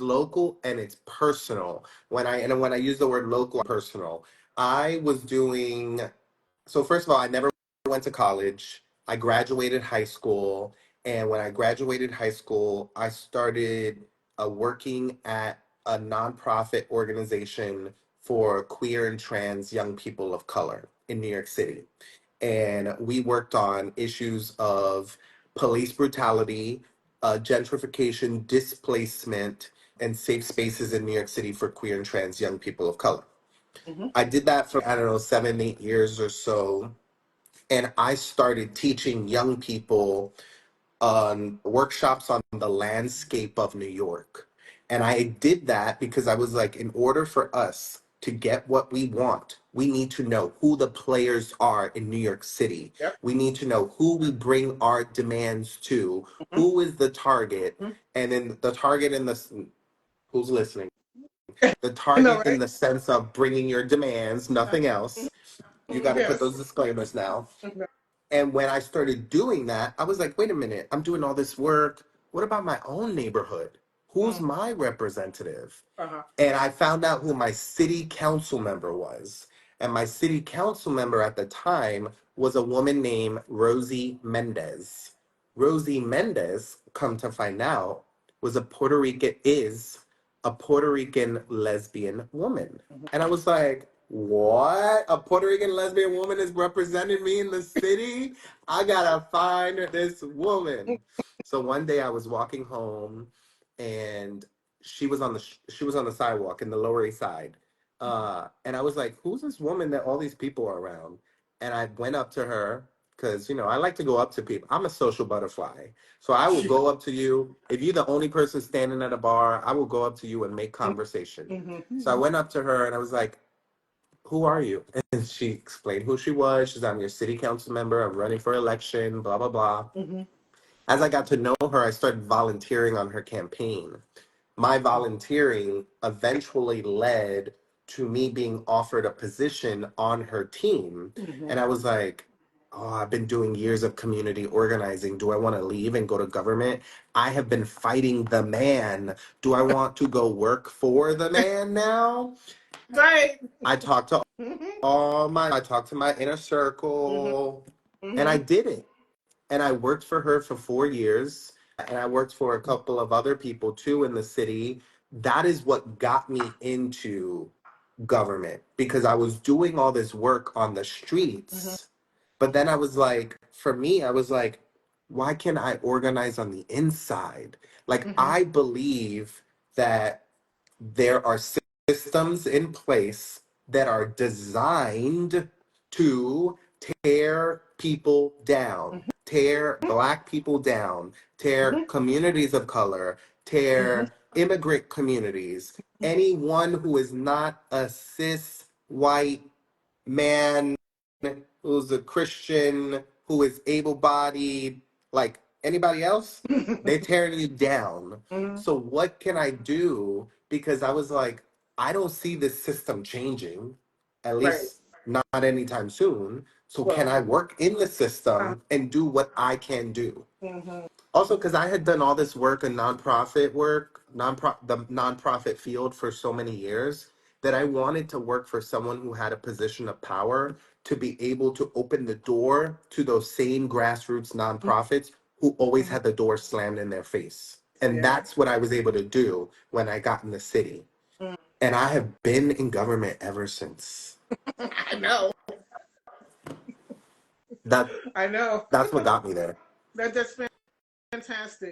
local and it's personal. When I use the word local, personal, I was doing. So first of all, I never went to college. I graduated high school, and when I graduated high school, I started working at a nonprofit organization for queer and trans young people of color in New York City. And we worked on issues of police brutality, gentrification, displacement, and safe spaces in New York City for queer and trans young people of color. I did that for, I don't know, 7, 8 years or so. And I started teaching young people on workshops on the landscape of New York. And I did that because I was like, in order for us to get what we want, we need to know who the players are in New York City. Yep. We need to know who we bring our demands to, who is the target, and then the target in the, who's listening? The I know, target in right? the sense of bringing your demands, nothing else. You got to put Yes. those disclaimers now. And when I started doing that, I was like, wait a minute, I'm doing all this work. What about my own neighborhood? Who's my representative? Uh-huh. And I found out who my city council member was. And my city council member at the time was a woman named Rosie Mendez. Rosie Mendez, come to find out, is a Puerto Rican lesbian woman. And I was like, what? A Puerto Rican lesbian woman is representing me in the city? I gotta find this woman. So one day I was walking home and she was on the sidewalk in the Lower East Side. And I was like, who's this woman that all these people are around? And I went up to her because, I like to go up to people. I'm a social butterfly. So I will go up to you. If you're the only person standing at a bar, I will go up to you and make conversation. So I went up to her and I was like, who are you? And she explained who she was. She's, I'm your city council member. I'm running for election, blah, blah, blah. As I got to know her, I started volunteering on her campaign. My volunteering eventually led to me being offered a position on her team. And I was like, oh, I've been doing years of community organizing. Do I want to leave and go to government? I have been fighting the man. Do I want to go work for the man now? Right. I talked to I talked to my inner circle, and I did it. And I worked for her for 4 years, and I worked for a couple of other people too in the city. That is what got me into government because I was doing all this work on the streets. But then I was like, for me, I was like, why can't I organize on the inside? Like, I believe that there are systems in place that are designed to tear people down, tear Black people down, tear communities of color, tear immigrant communities. Anyone who is not a cis white man who's a Christian, who is able bodied, like anybody else, they're tearing you down. So, what can I do? Because I was like, I don't see this system changing, at Right. least not anytime soon. So, Well, can I work in the system and do what I can do? Also, because I had done all this work in nonprofit work, the nonprofit field for so many years, that I wanted to work for someone who had a position of power to be able to open the door to those same grassroots nonprofits who always had the door slammed in their face. And that's what I was able to do when I got in the city. And I have been in government ever since. I know. That I know. that's what got me there. That's fantastic.